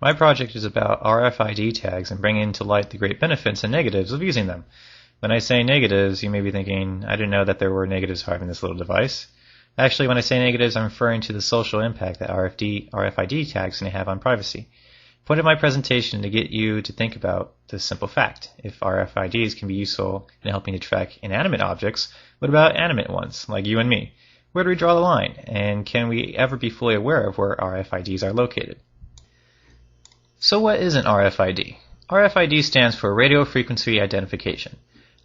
My project is about RFID tags and bringing to light the great benefits and negatives of using them. When I say negatives, you may be thinking, I didn't know that there were negatives for having this little device. Actually, when I say negatives, I'm referring to the social impact that RFID tags may have on privacy. The point of my presentation is to get you to think about this simple fact. If RFIDs can be useful in helping to track inanimate objects, what about animate ones, like you and me? Where do we draw the line? And can we ever be fully aware of where RFIDs are located? So what is an RFID? RFID stands for radio frequency identification.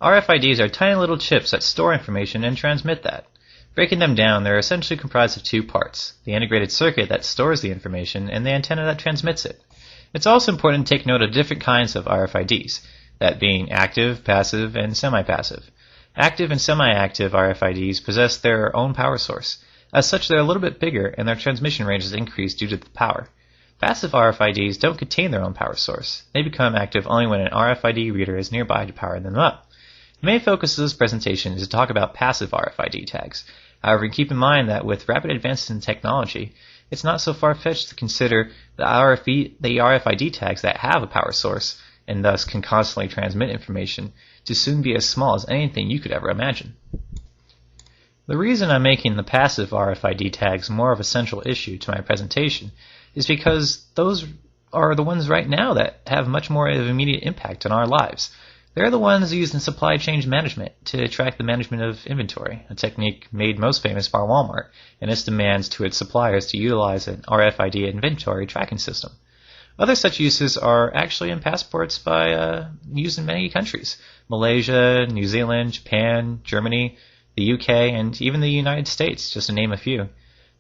RFIDs are tiny little chips that store information and transmit that. Breaking them down, they're essentially comprised of two parts, the integrated circuit that stores the information and the antenna that transmits it. It's also important to take note of different kinds of RFIDs, that being active, passive, and semi-passive. Active and semi-active RFIDs possess their own power source. As such, they're a little bit bigger and their transmission range is increased due to the power. Passive RFIDs don't contain their own power source. They become active only when an RFID reader is nearby to power them up. The main focus of this presentation is to talk about passive RFID tags. However, keep in mind that with rapid advances in technology, it's not so far-fetched to consider the RFID tags that have a power source and thus can constantly transmit information to soon be as small as anything you could ever imagine. The reason I'm making the passive RFID tags more of a central issue to my presentation is because those are the ones right now that have much more of an immediate impact on our lives. They're the ones used in supply chain management to track the management of inventory, a technique made most famous by Walmart and its demands to its suppliers to utilize an RFID inventory tracking system. Other such uses are actually in passports used in many countries: Malaysia, New Zealand, Japan, Germany, the UK, and even the United States, just to name a few.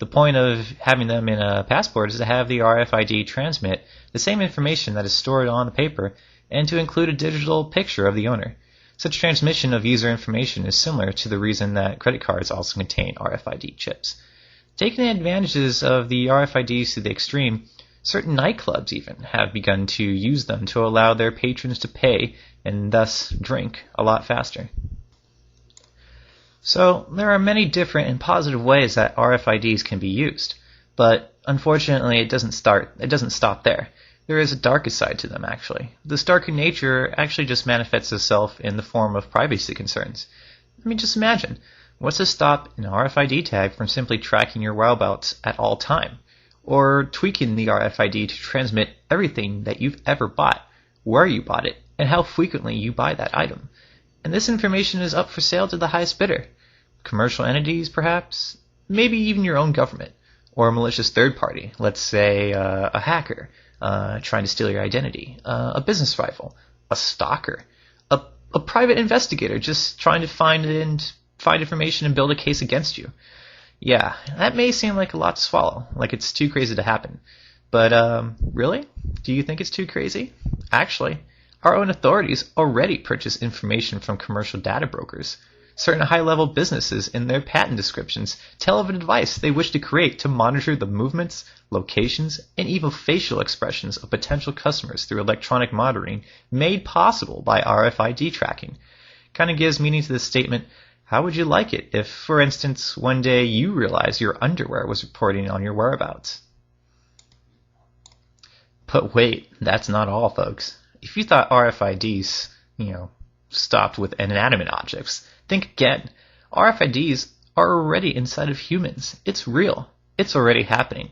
The point of having them in a passport is to have the RFID transmit the same information that is stored on the paper and to include a digital picture of the owner. Such transmission of user information is similar to the reason that credit cards also contain RFID chips. Taking the advantages of the RFIDs to the extreme, certain nightclubs even have begun to use them to allow their patrons to pay and thus drink a lot faster. So there are many different and positive ways that RFIDs can be used, but unfortunately it doesn't stop there. There is a darker side to them, actually. This darker nature actually just manifests itself in the form of privacy concerns. I mean, just imagine, what's to stop an RFID tag from simply tracking your whereabouts at all time, or tweaking the RFID to transmit everything that you've ever bought, where you bought it, and how frequently you buy that item. And this information is up for sale to the highest bidder. Commercial entities, perhaps, maybe even your own government, or a malicious third party, let's say a hacker trying to steal your identity, a business rival, a stalker, a private investigator just trying to find information and build a case against you. Yeah, that may seem like a lot to swallow, like it's too crazy to happen. But really? Do you think it's too crazy? Actually, our own authorities already purchase information from commercial data brokers. Certain high-level businesses in their patent descriptions tell of a device they wish to create to monitor the movements, locations, and even facial expressions of potential customers through electronic monitoring made possible by RFID tracking. Kind of gives meaning to this statement. How would you like it if, for instance, one day you realized your underwear was reporting on your whereabouts? But wait, that's not all, folks. If you thought RFIDs, stopped with inanimate objects, think again. RFIDs are already inside of humans. It's real. It's already happening.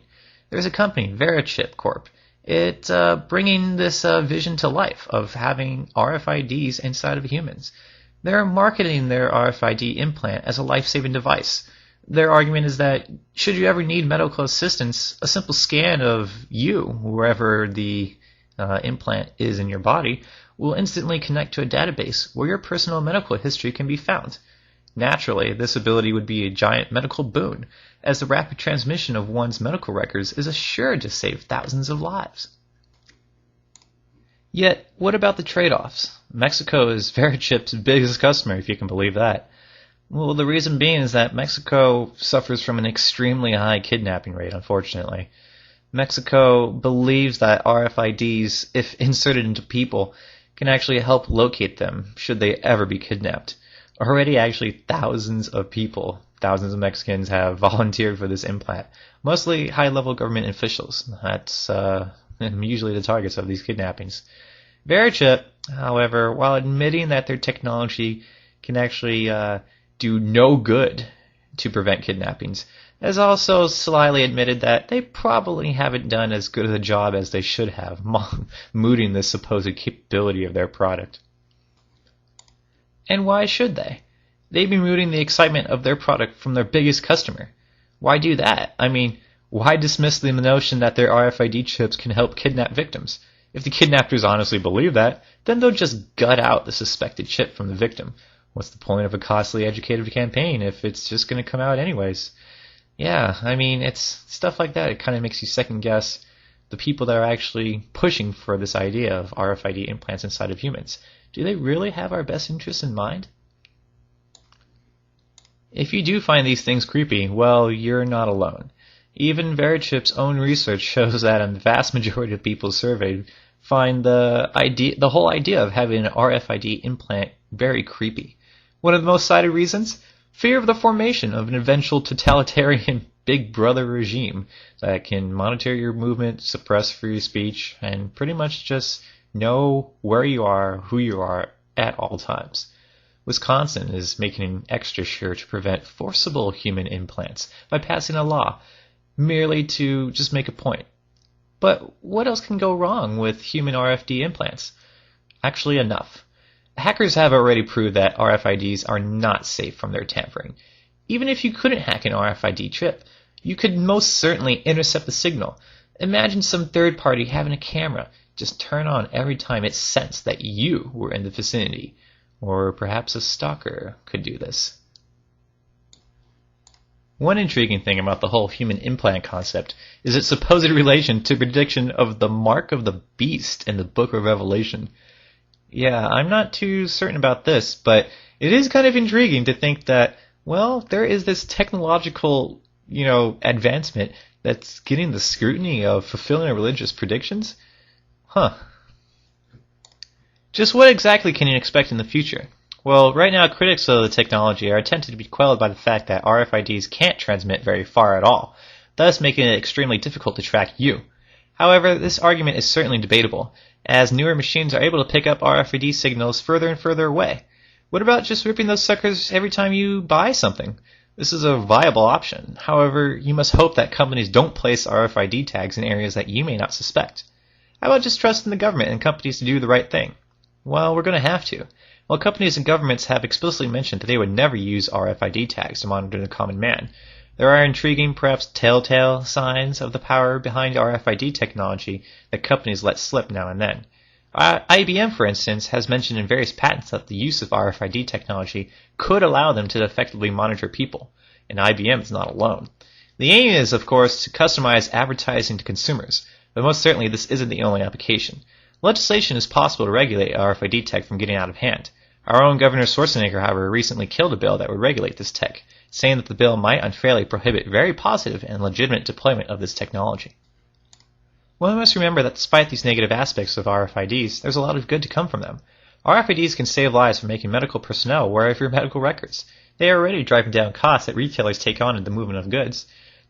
There's a company, Verichip Corp. It's bringing this vision to life of having RFIDs inside of humans. They're marketing their RFID implant as a life-saving device. Their argument is that should you ever need medical assistance, a simple scan of you, wherever the implant is in your body, will instantly connect to a database where your personal medical history can be found. Naturally, this ability would be a giant medical boon, as the rapid transmission of one's medical records is assured to save thousands of lives. Yet, what about the trade-offs? Mexico is Verichip's biggest customer, if you can believe that. Well, the reason being is that Mexico suffers from an extremely high kidnapping rate, unfortunately. Mexico believes that RFIDs, if inserted into people, can actually help locate them should they ever be kidnapped. Already, actually, thousands of Mexicans have volunteered for this implant, mostly high-level government officials. That's usually the targets of these kidnappings. Verichip, however, while admitting that their technology can actually do no good to prevent kidnappings, has also slyly admitted that they probably haven't done as good of a job as they should have, mooting the supposed capability of their product. And why should they? They've been rooting the excitement of their product from their biggest customer. Why do that? I mean, why dismiss the notion that their RFID chips can help kidnap victims? If the kidnappers honestly believe that, then they'll just gut out the suspected chip from the victim. What's the point of a costly educative campaign if it's just going to come out anyways? Yeah, I mean, it's stuff like that. It kind of makes you second guess the people that are actually pushing for this idea of RFID implants inside of humans. Do they really have our best interests in mind? If you do find these things creepy, well, you're not alone. Even Verichip's own research shows that a vast majority of people surveyed find the whole idea of having an RFID implant very creepy. One of the most cited reasons? Fear of the formation of an eventual totalitarian Big Brother regime that can monitor your movement, suppress free speech, and pretty much just know where you are, who you are, at all times. Wisconsin is making an extra sure to prevent forcible human implants by passing a law, merely to just make a point. But what else can go wrong with human RFID implants? Actually, enough. Hackers have already proved that RFIDs are not safe from their tampering. Even if you couldn't hack an RFID chip, you could most certainly intercept the signal. Imagine some third party having a camera just turn on every time it sensed that you were in the vicinity. Or perhaps a stalker could do this. One intriguing thing about the whole human implant concept is its supposed relation to prediction of the mark of the beast in the book of Revelation. Yeah, I'm not too certain about this, but it is kind of intriguing to think that, well, there is this technological, advancement that's getting the scrutiny of fulfilling religious predictions. Huh. Just what exactly can you expect in the future? Well, right now critics of the technology are tempted to be quelled by the fact that RFIDs can't transmit very far at all, thus making it extremely difficult to track you. However, this argument is certainly debatable, as newer machines are able to pick up RFID signals further and further away. What about just ripping those suckers every time you buy something? This is a viable option. However, you must hope that companies don't place RFID tags in areas that you may not suspect. How about just trusting the government and companies to do the right thing? Well, we're going to have to. While companies and governments have explicitly mentioned that they would never use RFID tags to monitor the common man, there are intriguing, perhaps telltale signs of the power behind RFID technology that companies let slip now and then. IBM, for instance, has mentioned in various patents that the use of RFID technology could allow them to effectively monitor people, and IBM is not alone. The aim is, of course, to customize advertising to consumers, but most certainly this isn't the only application. Legislation is possible to regulate RFID tech from getting out of hand. Our own Governor Schwarzenegger, however, recently killed a bill that would regulate this tech, saying that the bill might unfairly prohibit very positive and legitimate deployment of this technology. One must remember that despite these negative aspects of RFIDs, there's a lot of good to come from them. RFIDs can save lives from making medical personnel aware of your medical records. They are already driving down costs that retailers take on in the movement of goods.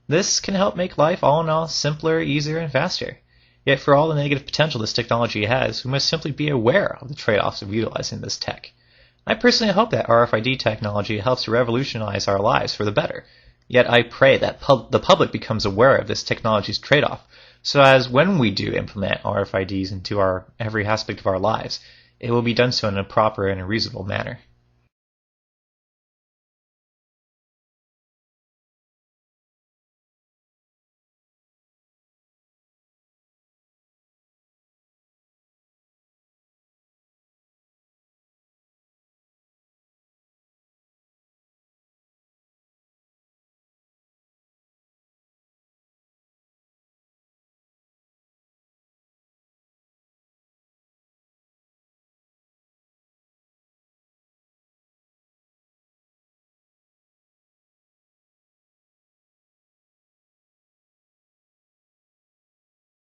This can help make life all in all simpler, easier, and faster. Yet for all the negative potential this technology has, we must simply be aware of the trade-offs of utilizing this tech. I personally hope that RFID technology helps to revolutionize our lives for the better. Yet I pray that the public becomes aware of this technology's trade-off, so as when we do implement RFIDs into every aspect of our lives, it will be done so in a proper and a reasonable manner.